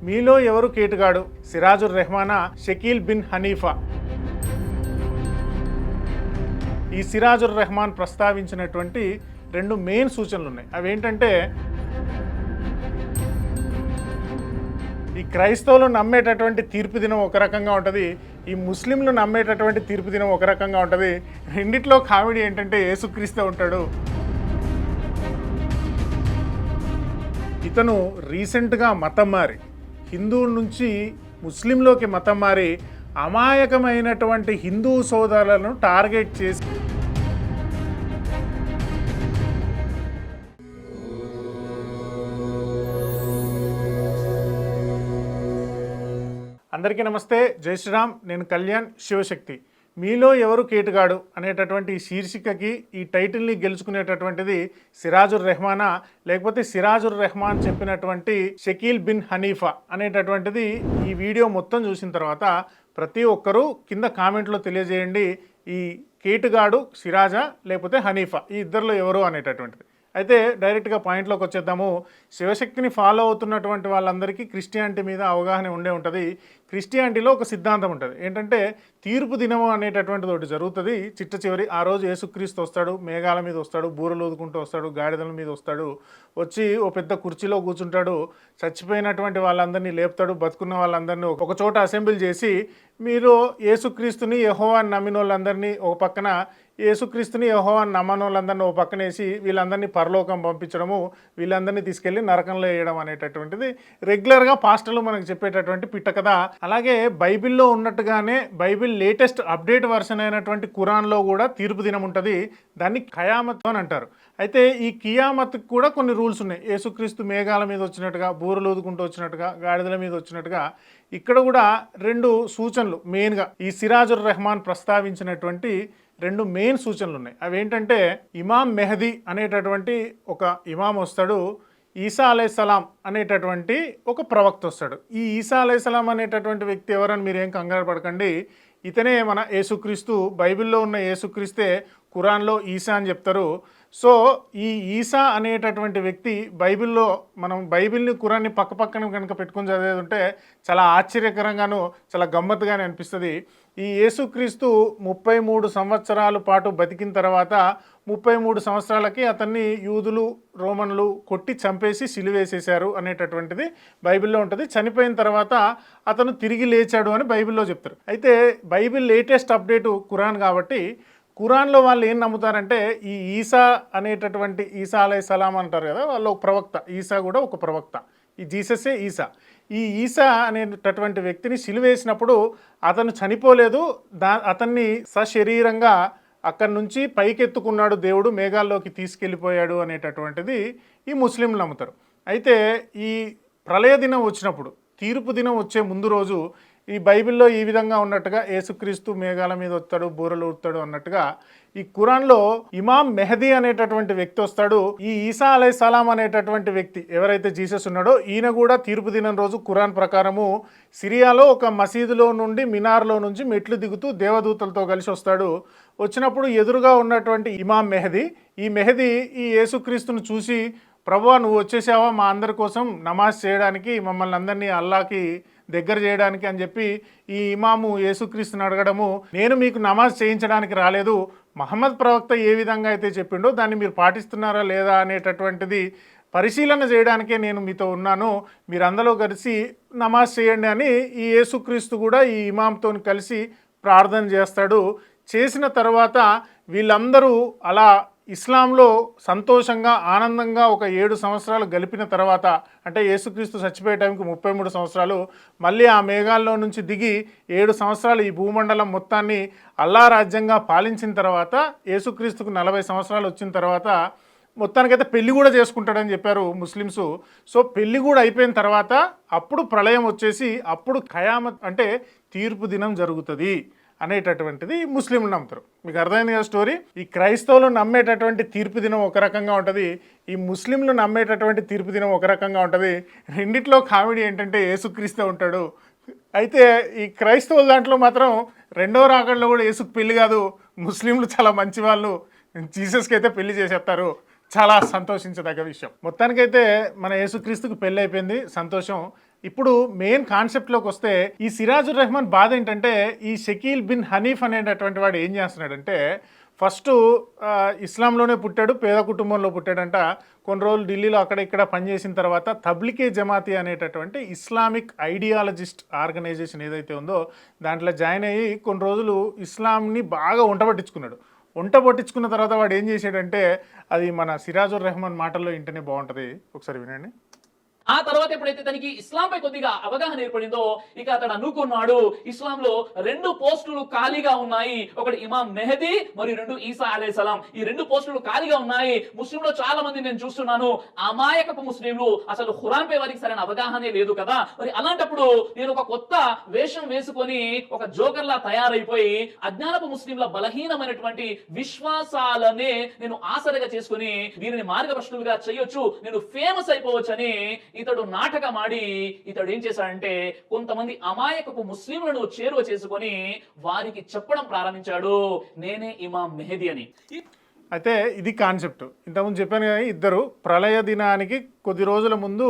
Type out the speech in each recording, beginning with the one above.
మీలో ఎవరు కేటుగాడు, సిరాజుర్ రెహమానా, షకీల్ బిన్ హనీఫా. ఈ సిరాజుర్ రెహమాన్ ప్రస్తావించినటువంటి రెండు మెయిన్ సూచనలు ఉన్నాయి. అవేంటంటే, ఈ క్రైస్తవులు నమ్మేటటువంటి తీర్పు దినం ఒక రకంగా ఉంటుంది, ఈ ముస్లింలు నమ్మేటటువంటి తీర్పు దినం ఒక రకంగా ఉంటుంది. రెండిట్లో కామెడీ ఏంటంటే యేసుక్రీస్తు ఉంటాడు. ఇతను రీసెంట్గా మతం మారి హిందువుల నుంచి ముస్లింలోకి మతం మారి అమాయకమైనటువంటి హిందూ సోదరులను టార్గెట్ చేసి అందరికీ నమస్తే, జై శ్రీరామ్. నేను కళ్యాణ్ శివశక్తి. మీలో ఎవరు కేటుగాడు అనేటటువంటి ఈ శీర్షికకి ఈ టైటిల్ని గెలుచుకునేటటువంటిది సిరాజుర్ రెహమానా, లేకపోతే సిరాజుర్ రెహమాన్ చెప్పినటువంటి షకీల్ బిన్ హనీఫా అనేటటువంటిది. ఈ వీడియో మొత్తం చూసిన తర్వాత ప్రతి ఒక్కరూ కింద కామెంట్లో తెలియజేయండి, ఈ కేటుగాడు సిరాజా లేకపోతే హనీఫా, ఈ ఇద్దరిలో ఎవరు అనేటటువంటిది. అయితే డైరెక్ట్గా పాయింట్లోకి వచ్చేద్దాము. శివశక్తిని ఫాలో అవుతున్నటువంటి వాళ్ళందరికీ క్రిస్టియానిటీ మీద అవగాహన ఉండే ఉంటుంది. క్రిస్టియానిటీలో ఒక సిద్ధాంతం ఉంటుంది, ఏంటంటే తీర్పు దినము అనేటటువంటిది ఒకటి జరుగుతుంది. చిట్ట చివరి ఆ రోజు యేసుక్రీస్తు వస్తాడు, మేఘాల మీద వస్తాడు, బూరలు ఊదుకుంటూ వస్తాడు, గాడిదల మీద వస్తాడు, వచ్చి ఓ పెద్ద కుర్చీలో కూర్చుంటాడు, చచ్చిపోయినటువంటి వాళ్ళందరినీ లేపుతాడు, బతుకున్న వాళ్ళందరినీ ఒక చోట అసెంబ్లీ చేసి, మీరు యేసుక్రీస్తుని యెహోవాని నమ్మిన వాళ్ళందరినీ ఒక పక్కన, యేసుక్రీస్తుని యెహోవాని నమ్మని వాళ్ళందరినీ ఒక పక్కన వేసి వీళ్ళందరినీ పరలోకం పంపించడము, వీళ్ళందరినీ తీసుకెళ్ళి నరకంలో వేయడం అనేటటువంటిది రెగ్యులర్గా పాస్టర్లు మనకు చెప్పేటటువంటి పిట్ట కథ. అలాగే బైబిల్లో ఉన్నట్టుగానే బైబిల్ లేటెస్ట్ అప్డేట్ వర్షన్ అయినటువంటి ఖురాన్లో కూడా తీర్పు దినం ఉంటుంది. దాన్ని ఖయామత్ అని అంటారు. అయితే ఈ కియామత్కి కూడా కొన్ని రూల్స్ ఉన్నాయి. యేసుక్రీస్తు మేఘాల మీద వచ్చినట్టుగా, బూరలు ఊదుకుంటూ వచ్చినట్టుగా, గాడిదల మీద వచ్చినట్టుగా ఇక్కడ కూడా రెండు సూచనలు మెయిన్గా ఈ సిరాజుర్ రెహమాన్ ప్రస్తావించినటువంటి రెండు మెయిన్ సూచనలు ఉన్నాయి. అవేంటంటే, ఇమాం మెహదీ అనేటటువంటి ఒక ఇమాం వస్తాడు, ఈసా అలైహిస్సలాం అనేటటువంటి ఒక ప్రవక్త వస్తాడు. ఈ ఈసా అలైహిస్సలాం అనేటటువంటి వ్యక్తి ఎవరని మీరేం కంగారు పడకండి, ఇతనే మన యేసుక్రీస్తు. బైబిల్లో ఉన్న యేసుక్రీస్తే ఖురాన్లో ఈసా అని చెప్తారు. సో ఈ ఈసా అనేటటువంటి వ్యక్తి బైబిల్లో, మనం బైబిల్ని ఖురాన్ని పక్క పక్కన కనుక పెట్టుకుని చదివేది ఉంటే చాలా ఆశ్చర్యకరంగాను చాలా గమ్మత్తుగానే అనిపిస్తుంది. ఈ యేసుక్రీస్తు 33 సంవత్సరాల పాటు బతికిన తర్వాత 33 సంవత్సరాలకి అతన్ని యూదులు, రోమన్లు కొట్టి చంపేసి సిలువేసేశారు అనేటటువంటిది బైబిల్లో ఉంటుంది. చనిపోయిన తర్వాత అతను తిరిగి లేచాడు అని బైబిల్లో చెప్తారు. అయితే బైబిల్ లేటెస్ట్ అప్డేటు ఖురాన్ కాబట్టి ఖురాన్లో వాళ్ళు ఏం నమ్ముతారంటే, ఈ ఈసా అనేటటువంటి ఈసా అలైహిస్సలాం అంటారు కదా, వాళ్ళు ఒక ప్రవక్త. ఈసా కూడా ఒక ప్రవక్త, ఈ జీసస్సే ఈసా. ఈ ఈసా అనేటటువంటి వ్యక్తిని సిలువేసినప్పుడు అతను చనిపోలేదు, అతన్ని సశరీరంగా అక్కడి నుంచి పైకెత్తుకున్నాడు దేవుడు, మేఘాల్లోకి తీసుకెళ్ళిపోయాడు అనేటటువంటిది ఈ ముస్లింలు నమ్ముతారు. అయితే ఈ ప్రళయ దినం వచ్చినప్పుడు, తీర్పు దినం వచ్చే ముందు రోజు ఈ బైబిల్లో ఈ విధంగా ఉన్నట్టుగా యేసుక్రీస్తు మేఘాల మీద వస్తాడు, బూరలు ఊడతాడు అన్నట్టుగా ఈ ఖురాన్లో ఇమాం మెహదీ అనేటటువంటి వ్యక్తి వస్తాడు. ఈ ఈసా అలైహిస్సలాం అనేటటువంటి వ్యక్తి ఎవరైతే జీసస్ ఉన్నాడో, ఈయన కూడా తీర్పు దినం రోజు ఖురాన్ ప్రకారము సిరియాలో ఒక మసీదులో నుండి మినార్లో నుంచి మెట్లు దిగుతూ దేవదూతలతో కలిసి వస్తాడు. వచ్చినప్పుడు ఎదురుగా ఉన్నటువంటి ఇమాం మెహదీ, ఈ మెహదీ ఈ యేసుక్రీస్తును చూసి, ప్రభువా నువ్వు వచ్చేసావా మా అందరి కోసం నమాజ్ చేయడానికి, మమ్మల్ని అందరినీ అల్లాకి దగ్గర చేయడానికి అని చెప్పి ఈ ఇమాము యేసుక్రీస్తుని అడగడము, నేను మీకు నమాజ్ చేయించడానికి రాలేదు, మహమ్మద్ ప్రవక్త ఏ విధంగా అయితే చెప్పిండో దాన్ని మీరు పాటిస్తున్నారా లేదా అనేటటువంటిది పరిశీలన చేయడానికే నేను మీతో ఉన్నాను, మీరు అందరూ కలిసి నమాజ్ చేయండి అని ఈ యేసుక్రీస్తు కూడా ఈ ఇమాంతో కలిసి ప్రార్థన చేస్తాడు. చేసిన తర్వాత వీళ్ళందరూ అలా ఇస్లాంలో సంతోషంగా ఆనందంగా ఒక 7 సంవత్సరాలు గడిపిన తర్వాత, అంటే యేసుక్రీస్తు చచ్చిపోయే టైంకి 33 సంవత్సరాలు, మళ్ళీ ఆ మేఘాల్లో నుంచి దిగి 7 సంవత్సరాలు ఈ భూమండలం మొత్తాన్ని అల్లా రాజ్యంగా పాలించిన తర్వాత, యేసుక్రీస్తుకు 40 సంవత్సరాలు వచ్చిన తర్వాత మొత్తానికైతే పెళ్లి కూడా చేసుకుంటాడని చెప్పారు ముస్లిమ్స్. సో పెళ్లి కూడా అయిపోయిన తర్వాత అప్పుడు ప్రళయం వచ్చేసి అప్పుడు ఖయామత్ అంటే తీర్పు దినం జరుగుతుంది అనేటటువంటిది ముస్లింలు నమ్ముతారు. మీకు అర్థమైంది కదా స్టోరీ. ఈ క్రైస్తవులు నమ్మేటటువంటి తీర్పు దినం ఒక రకంగా ఉంటుంది, ఈ ముస్లింలు నమ్మేటటువంటి తీర్పు దినం ఒక రకంగా ఉంటుంది. రెండిట్లో కామెడీ ఏంటంటే యేసుక్రీస్తు ఉంటాడు. అయితే ఈ క్రైస్తవుల దాంట్లో మాత్రం రెండవ రాకడలో కూడా యేసుకు పెళ్లి కాదు, ముస్లింలు చాలా మంచి వాళ్ళు, జీసస్కి అయితే పెళ్లి చేసేస్తారు. చాలా సంతోషించదగ్గ విషయం. మొత్తానికైతే మన యేసుక్రీస్తుకు పెళ్ళి అయిపోయింది, సంతోషం. ఇప్పుడు మెయిన్ కాన్సెప్ట్లోకి వస్తే ఈ సిరాజుర్ రెహమాన్ బాధ ఏంటంటే ఈ షకీల్ బిన్ హనీఫ్ అనేటటువంటి వాడు ఏం చేస్తున్నాడంటే ఫస్ట్ ఇస్లాంలోనే పుట్టాడు, పేద కుటుంబంలో పుట్టాడంట. కొన్ని రోజులు ఢిల్లీలో అక్కడ ఇక్కడ పనిచేసిన తర్వాత తబ్లికే జమాతీ అనేటటువంటి ఇస్లామిక్ ఐడియాలజిస్ట్ ఆర్గనైజేషన్ ఏదైతే ఉందో దాంట్లో జాయిన్ అయ్యి కొన్ని రోజులు ఇస్లాంని బాగా వంట పట్టించుకున్న తర్వాత వాడు ఏం చేశాడంటే అది మన సిరాజుర్ రెహమాన్ మాటల్లో వింటేనే బాగుంటుంది, ఒకసారి వినండి. ఆ తర్వాత ఎప్పుడైతే తనకి ఇస్లాంపై కొద్దిగా అవగాహన ఏర్పడిందో ఇక అతడు అనుకున్నాడు ఇస్లాంలో 2 పోస్టులు ఖాళీగా ఉన్నాయి, ఒకటి ఇమాం మెహదీ మరియు 2 ఈసా అలైహిస్సలాం. ఈ 2 పోస్టులు ఖాళీగా ఉన్నాయి. ముస్లింలో చాలా మంది నేను చూస్తున్నాను అమాయకపు ముస్లింలు, అసలు ఖురాన్ పై వారికి సరైన అవగాహనే లేదు కదా. మరి అలాంటప్పుడు నేను ఒక కొత్త వేషం వేసుకొని ఒక జోకర్లా తయారైపోయి అజ్ఞానపు ముస్లింల బలహీనమైనటువంటి విశ్వాసాలనే నేను ఆసరగా చేసుకుని వీరిని మార్గభ్రష్టులుగా చేయొచ్చు, నేను ఫేమస్ అయిపోవచ్చని ఇతడు నాటకమాడి ఇతడు ఏం చేశాడంటే కొంతమంది అమాయకపు ముస్లింలను చేరువ చేసుకొని వారికి చెప్పడం ప్రారంభించాడు, నేనే ఇమాం మెహదీ అని. అయితే ఇది కాన్సెప్ట్. ఇంతకుముందు చెప్పాను కదా, ఇద్దరు ప్రళయ దినానికి కొద్ది రోజుల ముందు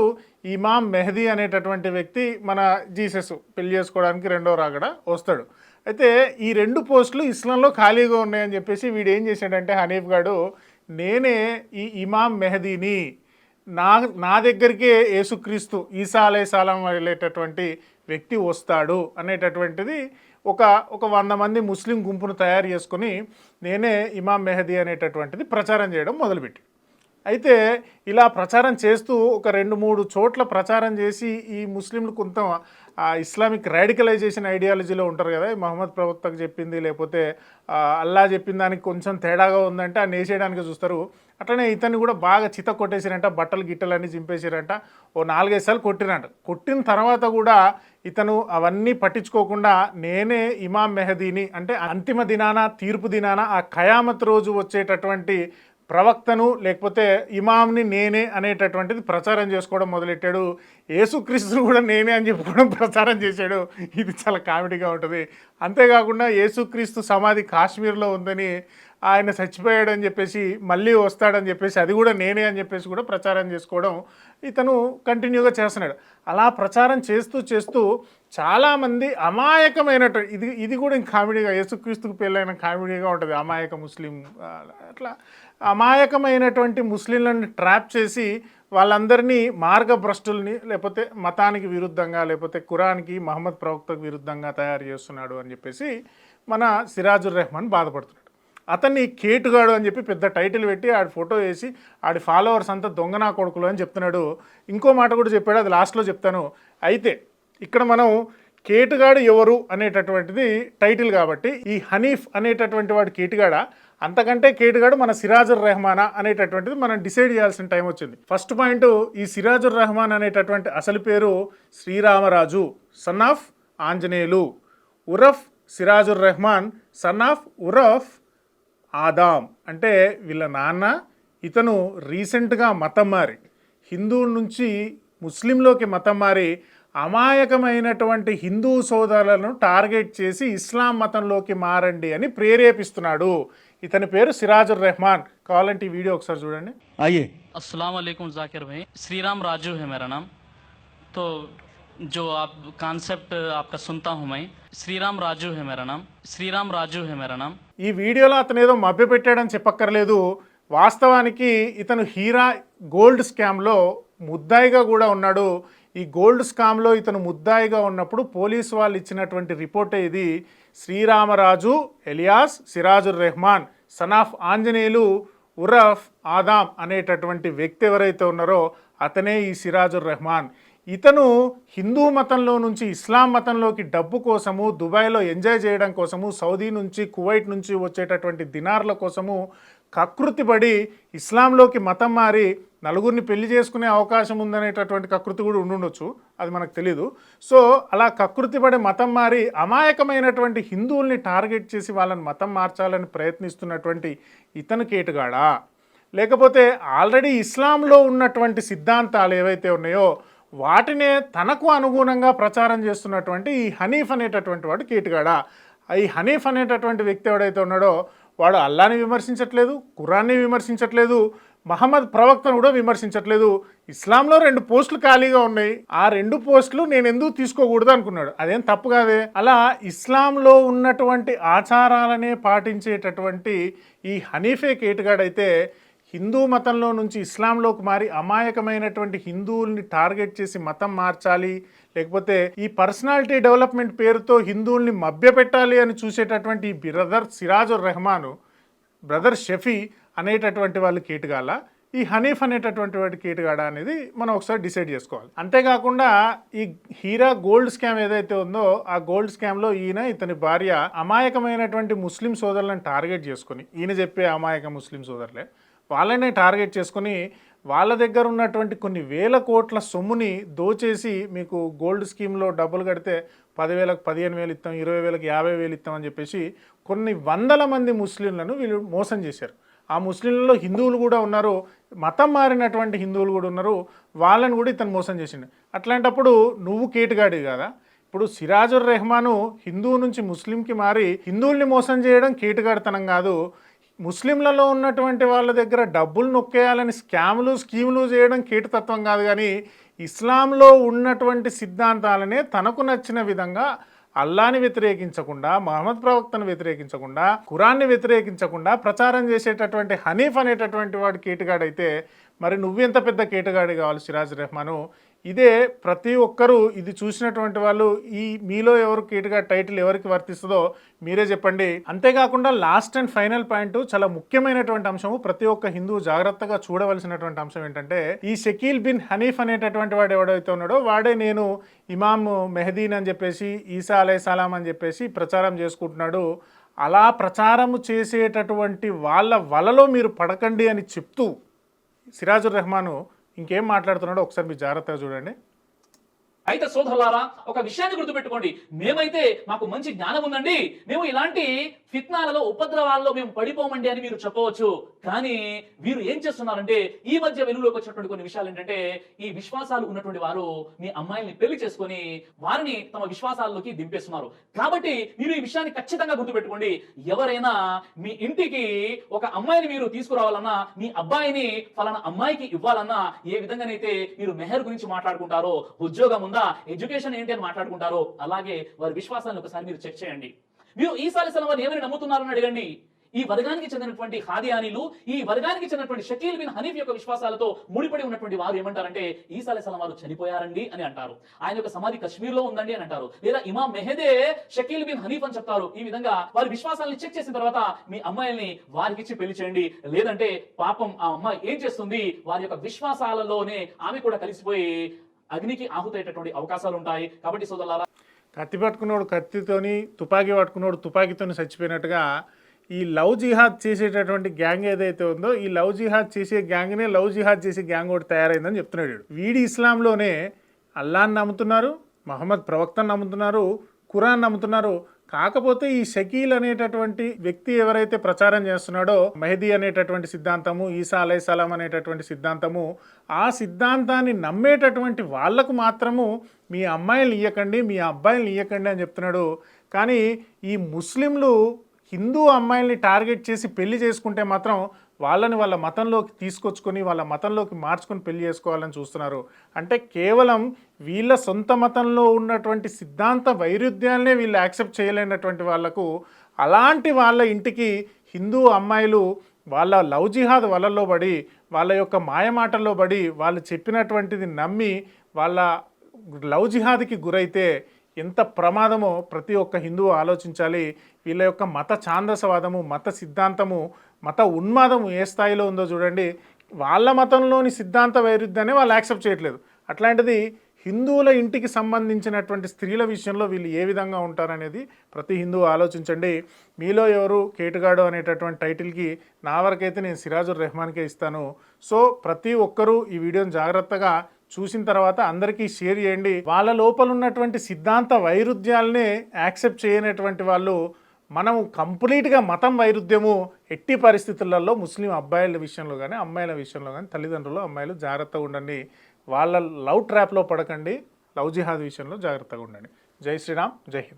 ఇమాం మెహదీ అనేటటువంటి వ్యక్తి మన జీసస్ పెళ్లి చేసుకోవడానికి రెండో రాగడ వస్తాడు. అయితే ఈ 2 పోస్టులు ఇస్లాంలో ఖాళీగా ఉన్నాయని చెప్పేసి వీడు ఏం చేశాడంటే హనీఫ్ గారు, నేనే ఈ ఇమాం మెహదీని, నా దగ్గరికే యేసుక్రీస్తు ఈసా అలైహిస్సలాం వెళ్ళేటటువంటి వ్యక్తి వస్తాడు అనేటటువంటిది ఒక 100 మంది ముస్లిం గుంపును తయారు చేసుకొని నేనే ఇమాం మెహదీ అనేటటువంటిది ప్రచారం చేయడం మొదలుపెట్టి, అయితే ఇలా ప్రచారం చేస్తూ ఒక 2-3 చోట్ల ప్రచారం చేసి ఈ ముస్లింలు కొంత ఇస్లామిక్ రాడికలైజేషన్ ఐడియాలజీలో ఉంటారు కదా, మహమ్మద్ ప్రవక్తకు చెప్పింది లేకపోతే అల్లా చెప్పిన దానికి కొంచెం తేడాగా ఉందంటే ఆ నేసేయడానికి చూస్తారు. అట్లనే ఇతన్ని కూడా బాగా చిత కొట్టేసారంట, బట్టలు గిట్టలన్నీ చింపేసారంట, ఓ 4-5 సార్లు కొట్టిరంట. కొట్టిన తర్వాత కూడా ఇతను అవన్నీ పట్టించుకోకుండా నేనే ఇమాం మెహదీని, అంటే అంతిమ దినాన తీర్పు దినాన ఆ ఖయామత్ రోజు వచ్చేటటువంటి ప్రవక్తను లేకపోతే ఇమాంని నేనే అనేటటువంటిది ప్రచారం చేసుకోవడం మొదలెట్టాడు. యేసుక్రీస్తును కూడా నేనే అని చెప్పుకోవడం ప్రచారం చేశాడు. ఇది చాలా కామెడీగా ఉంటుంది. అంతేకాకుండా యేసుక్రీస్తు సమాధి కాశ్మీర్లో ఉందని, ఆయన చచ్చిపోయాడని చెప్పేసి మళ్ళీ వస్తాడని చెప్పేసి అది కూడా నేనే అని చెప్పేసి కూడా ప్రచారం చేసుకోవడం ఇతను కంటిన్యూగా చేస్తున్నాడు. అలా ప్రచారం చేస్తూ చాలామంది అమాయకమైనట్టు ఇది కూడా ఇంక కామెడీగా, యేసుక్రీస్తుకు పెళ్ళైన కామెడీగా ఉంటుంది. అమాయక ముస్లిం అట్లా అమాయకమైనటువంటి ముస్లింలను ట్రాప్ చేసి వాళ్ళందరినీ మార్గభ్రష్టుల్ని లేకపోతే మతానికి విరుద్ధంగా లేకపోతే ఖురాన్కి మహమ్మద్ ప్రవక్తకు విరుద్ధంగా తయారు చేస్తున్నాడు అని చెప్పేసి మన సిరాజుర్ రెహమాన్ బాధపడుతున్నాడు. అతన్ని కేటుగాడు అని చెప్పి పెద్ద టైటిల్ పెట్టి ఆడి ఫోటో వేసి ఆడి ఫాలోవర్స్ అంతా దొంగనా కొడుకులు అని చెప్తున్నాడు. ఇంకో మాట కూడా చెప్పాడు, అది లాస్ట్లో చెప్తాను. అయితే ఇక్కడ మనం కేటుగాడు ఎవరు అనేటటువంటిది టైటిల్ కాబట్టి ఈ హనీఫ్ అనేటటువంటి వాడు కేటుగాడా, అంతకంటే కేటుగాడు మన సిరాజుర్ రెహమానా అనేటటువంటిది మనం డిసైడ్ చేయాల్సిన టైం వచ్చింది. ఫస్ట్ పాయింట్, ఈ సిరాజుర్ రెహమాన్ అనేటటువంటి అసలు పేరు శ్రీరామరాజు సన్ ఆఫ్ ఆంజనేయులు ఉరఫ్ సిరాజుర్ రెహమాన్ సన్ ఆఫ్ ఉరఫ్ ఆదాం. అంటే వీళ్ళ నాన్న ఇతను రీసెంట్గా మతం మారి హిందువుల నుంచి ముస్లింలోకి మతం మారి అమాయకమైనటువంటి హిందూ సోదరులను టార్గెట్ చేసి ఇస్లాం మతంలోకి మారండి అని ప్రేరేపిస్తున్నాడు. ఇతని పేరు సిరాజుర్ రెహమాన్. కావాలంటే ఈ వీడియో ఒకసారి చూడండి. अस्सलाम वालेकुम जाकिर भाई, श्री राम राजू है मेरा नाम। तो जो आप कॉन्सेप्ट आपका सुनता हूँ मैं, श्री राम राजू है मेरा नाम, श्री राम राजू है मेरा नाम। ఈ వీడియోలో అతను ఏదో మభ్య పెట్టాడని చెప్పక్కర్లేదు. వాస్తవానికి ఇతను హీరా గోల్డ్ స్కామ్లో ముద్దాయిగా కూడా ఉన్నాడు. ఈ గోల్డ్ స్కామ్లో ఇతను ముద్దాయిగా ఉన్నప్పుడు పోలీసు వాళ్ళు ఇచ్చినటువంటి రిపోర్టే ఇది. Sriramaraju alias Sirajur Rehman son of Anjaneyulu ఉరఫ్ ఆదాం అనేటటువంటి వ్యక్తి ఎవరైతే ఉన్నారో అతనే ఈ సిరాజుర్ రెహమాన్. ఇతను హిందూ మతంలో నుంచి ఇస్లాం మతంలోకి డబ్బు కోసము, దుబాయ్లో ఎంజాయ్ చేయడం కోసము, సౌదీ నుంచి కువైట్ నుంచి వచ్చేటటువంటి దినార్ల కోసము కకృతిపడి ఇస్లాంలోకి మతం మారి నలుగురిని పెళ్లి చేసుకునే అవకాశం ఉందనేటటువంటి కకృతి కూడా ఉండుండొచ్చు, అది మనకు తెలీదు. సో అలా కకృతిపడి మతం మారి అమాయకమైనటువంటి హిందువుల్ని టార్గెట్ చేసి వాళ్ళని మతం మార్చాలని ప్రయత్నిస్తున్నటువంటి ఇతను కేటుగాడా, లేకపోతే ఆల్రెడీ ఇస్లాంలో ఉన్నటువంటి సిద్ధాంతాలు ఏవైతే ఉన్నాయో వాటినే తనకు అనుగుణంగా ప్రచారం చేస్తున్నటువంటి ఈ హనీఫ్ అనేటటువంటి వాడు కేటుగాడా? ఈ హనీఫ్ అనేటటువంటి వ్యక్తి ఎవడైతే ఉన్నాడో వాడు అల్లాని విమర్శించట్లేదు, ఖురాన్ని విమర్శించట్లేదు, మహమ్మద్ ప్రవక్తను కూడా విమర్శించట్లేదు. ఇస్లాంలో 2 పోస్టులు ఖాళీగా ఉన్నాయి, ఆ 2 పోస్టులు నేను ఎందుకు తీసుకోకూడదు అనుకున్నాడు. అదేం తప్పు కాదే. అలా ఇస్లాంలో ఉన్నటువంటి ఆచారాలనే పాటించేటటువంటి ఈ హనీఫే కేటుగాడైతే హిందూ మతంలో నుంచి ఇస్లాంలోకి మారి అమాయకమైనటువంటి హిందువుల్ని టార్గెట్ చేసి మతం మార్చాలి, లేకపోతే ఈ పర్సనాలిటీ డెవలప్మెంట్ పేరుతో హిందువుల్ని మభ్యపెట్టాలి అని చూసేటటువంటి ఈ బ్రదర్ సిరాజుర్ రెహమాను, బ్రదర్ షఫీ అనేటటువంటి వాళ్ళు కేటుగాల, ఈ హనీఫ్ అనేటటువంటి వాడి కేటుగాడ అనేది మనం ఒకసారి డిసైడ్ చేసుకోవాలి. అంతేకాకుండా ఈ హీరా గోల్డ్ స్కామ్ ఏదైతే ఉందో ఆ గోల్డ్ స్కామ్లో ఇతని భార్య అమాయకమైనటువంటి ముస్లిం సోదరులను టార్గెట్ చేసుకుని, ఈయన చెప్పే అమాయక ముస్లిం సోదరులే వాళ్ళనే టార్గెట్ చేసుకుని వాళ్ళ దగ్గర ఉన్నటువంటి కొన్ని వేల కోట్ల సొమ్ముని దోచేసి, మీకు గోల్డ్ స్కీమ్లో డబ్బులు కడితే 10,000కు 15,000 ఇస్తాం, 20,000కి 50,000 ఇస్తామని చెప్పేసి కొన్ని వందల మంది ముస్లింలను వీళ్ళు మోసం చేశారు. ఆ ముస్లింలలో హిందువులు కూడా ఉన్నారు, మతం మారినటువంటి హిందువులు కూడా ఉన్నారు, వాళ్ళని కూడా ఇతను మోసం చేసిండు. అట్లాంటప్పుడు నువ్వు కేటుగాడి కదా. ఇప్పుడు సిరాజుర్ రెహమాను హిందువు నుంచి ముస్లింకి మారి హిందువుల్ని మోసం చేయడం కేటుగాడితనం కాదు. ముస్లింలలో ఉన్నటువంటి వాళ్ళ దగ్గర డబ్బులు నొక్కేయాలని స్కీములు చేయడం కేటుతత్వం కాదు. కానీ ఇస్లాంలో ఉన్నటువంటి సిద్ధాంతాలనే తనకు నచ్చిన విధంగా అల్లాని వ్యతిరేకించకుండా, మహమ్మద్ ప్రవక్తను వ్యతిరేకించకుండా, ఖురాన్ని వ్యతిరేకించకుండా ప్రచారం చేసేటటువంటి హనీఫ్ అనేటటువంటి వాడు కేటుగాడైతే మరి నువ్వెంత పెద్ద కేటుగాడి కావాలి సిరాజ్ రెహమాను. ఇదే ప్రతి ఒక్కరూ ఇది చూసినటువంటి వాళ్ళు ఈ మీలో ఎవరు కేటుగా టైటిల్ ఎవరికి వర్తిస్తుందో మీరే చెప్పండి. అంతేకాకుండా లాస్ట్ అండ్ ఫైనల్ పాయింట్, చాలా ముఖ్యమైనటువంటి అంశము, ప్రతి ఒక్క హిందువు జాగ్రత్తగా చూడవలసినటువంటి అంశం ఏంటంటే, ఈ షకీల్ బిన్ హనీఫ్ అనేటటువంటి వాడు ఎవడైతే ఉన్నాడో వాడే నేను ఇమామ్ మెహదీన్ అని చెప్పేసి, ఈసా అలైహిస్సలాం అని చెప్పేసి ప్రచారం చేసుకుంటున్నాడు. అలా ప్రచారము చేసేటటువంటి వాళ్ళ వలలో మీరు పడకండి అని చెప్తూ సిరాజుర్ రెహమాను ఇంకేం మాట్లాడుతున్నాడో ఒకసారి మీరు జాగ్రత్తగా చూడండి. అయితే సోదరులారా, ఒక విషయాన్ని గుర్తుపెట్టుకోండి, మేమైతే మాకు మంచి జ్ఞానం ఉందండి, మేము ఇలాంటి ఫిత్నాలలో ఉపద్రవాల్లో మేము పడిపోమండి అని మీరు చెప్పవచ్చు. కానీ వీరు ఏం చేస్తున్నారంటే, ఈ మధ్య వెలుగులోకి వచ్చినటువంటి కొన్ని విషయాలు ఏంటంటే, ఈ విశ్వాసాలు ఉన్నటువంటి వారు మీ అమ్మాయిల్ని పెళ్లి చేసుకొని వారిని తమ విశ్వాసాల్లోకి దింపేస్తున్నారు. కాబట్టి మీరు ఈ విషయాన్ని ఖచ్చితంగా గుర్తుపెట్టుకోండి. ఎవరైనా మీ ఇంటికి ఒక అమ్మాయిని మీరు తీసుకురావాలన్నా, మీ అబ్బాయిని ఫలానా అమ్మాయికి ఇవ్వాలన్నా, ఏ విధంగానైతే మీరు మెహర్ గురించి మాట్లాడుకుంటారో, ఉద్యోగం ఉందా, ఎడ్యుకేషన్ ఏంటి అని మాట్లాడుకుంటారో, అలాగే వారి విశ్వాసాలను ఒకసారి మీరు చెక్ చేయండి. మీరు ఈసా అలైహిస్సలాం వారు ఏమని నమ్ముతున్నారని అడగండి. ఈ వర్గానికి చెందినటువంటి హాదియానీలు, ఈ వర్గానికి చెందినటువంటి షకీల్ బిన్ హనీఫ్ యొక్క విశ్వాసాలతో ముడిపడి ఉన్నటువంటి వారు ఏమంటారంటే, ఈసా అలైహిస్సలాం వారు చనిపోయారండి అని అంటారు. ఆయన యొక్క సమాధి కశ్మీర్లో ఉందండి అని అంటారు. లేదా ఇమాం మెహదే షకీల్ బిన్ హనీఫ్ అని చెప్తారు. ఈ విధంగా వారి విశ్వాసాలను చెక్ చేసిన తర్వాత మీ అమ్మాయిల్ని వారికి ఇచ్చి పెళ్లి చేయండి. లేదంటే పాపం ఆ అమ్మాయి ఏం చేస్తుంది, వారి యొక్క విశ్వాసాలలోనే ఆమె కూడా కలిసిపోయి అగ్నికి ఆహుతయ్యేటటువంటి అవకాశాలు ఉంటాయి. కాబట్టి సోదరులారా, కత్తి పట్టుకున్నోడు కత్తితోని, తుపాకీ పట్టుకున్నోడు తుపాకీతోని చచ్చిపోయినట్టుగా ఈ లవ్ జిహాద్ చేసేటటువంటి గ్యాంగ్ ఏదైతే ఉందో, ఈ లవ్ జిహాద్ చేసే గ్యాంగ్నే లవ్ జిహాద్ చేసే గ్యాంగ్ ఒకటి తయారైందని చెప్తున్నాడు. వీడి ఇస్లాంలోనే అల్లాని నమ్ముతున్నారు, మహమ్మద్ ప్రవక్తను నమ్ముతున్నారు, ఖురాన్ నమ్ముతున్నారు. కాకపోతే ఈ షకీల్ అనేటటువంటి వ్యక్తి ఎవరైతే ప్రచారం చేస్తున్నాడో, మెహదీ అనేటటువంటి సిద్ధాంతము, ఈసా అలైహిస్సలాం అనేటటువంటి సిద్ధాంతము, ఆ సిద్ధాంతాన్ని నమ్మేటటువంటి వాళ్లకు మాత్రము మీ అమ్మాయిలు ఇయ్యకండి, మీ అబ్బాయిలు ఇయ్యకండి అని చెప్తున్నాడు. కానీ ఈ ముస్లింలు హిందూ అమ్మాయిల్ని టార్గెట్ చేసి పెళ్లి చేసుకుంటే మాత్రం వాళ్ళని వాళ్ళ మతంలోకి తీసుకొచ్చుకొని వాళ్ళ మతంలోకి మార్చుకొని పెళ్లి చేసుకోవాలని చూస్తున్నారు. అంటే కేవలం వీళ్ళ సొంత మతంలో ఉన్నటువంటి సిద్ధాంత వైరుధ్యాలనే వీళ్ళు యాక్సెప్ట్ చేయలేనటువంటి వాళ్లకు, అలాంటి వాళ్ళ ఇంటికి హిందూ అమ్మాయిలు వాళ్ళ లవ్ జిహాద్ వలల్లో పడి, వాళ్ళ యొక్క మాయమాటల్లో పడి, వాళ్ళు చెప్పినటువంటిది నమ్మి వాళ్ళ లవ్ జిహాద్కి గురైతే ఎంత ప్రమాదమో ప్రతి ఒక్క హిందువు ఆలోచించాలి. వీళ్ళ యొక్క మత ఛాందసవాదము, మత సిద్ధాంతము, మత ఉన్మాదము ఏ స్థాయిలో ఉందో చూడండి. వాళ్ళ మతంలోని సిద్ధాంత వైరుధ్యాన్ని వాళ్ళు యాక్సెప్ట్ చేయట్లేదు. అట్లాంటిది హిందువుల ఇంటికి సంబంధించినటువంటి స్త్రీల విషయంలో వీళ్ళు ఏ విధంగా ఉంటారనేది ప్రతి హిందువు ఆలోచించండి. మీలో ఎవరు కేటుగాడు అనేటటువంటి టైటిల్కి నా వరకైతే నేను సిరాజుర్ రెహమాన్కే ఇస్తాను. సో ప్రతి ఒక్కరూ ఈ వీడియోని జాగ్రత్తగా చూసిన తర్వాత అందరికీ షేర్ చేయండి. వాళ్ళ లోపల ఉన్నటువంటి సిద్ధాంత వైరుధ్యాలనే యాక్సెప్ట్ చేయనటువంటి వాళ్ళు, మనం కంప్లీట్గా మతం వైరుధ్యము ఎట్టి పరిస్థితులలో ముస్లిం అబ్బాయిల విషయంలో కానీ అమ్మాయిల విషయంలో కానీ తల్లిదండ్రులు అమ్మాయిలు జాగ్రత్తగా ఉండండి. వాళ్ళ లవ్ ట్రాప్లో పడకండి. లవ్ జిహాద్ విషయంలో జాగ్రత్తగా ఉండండి. జై శ్రీరామ్, జై హింద్.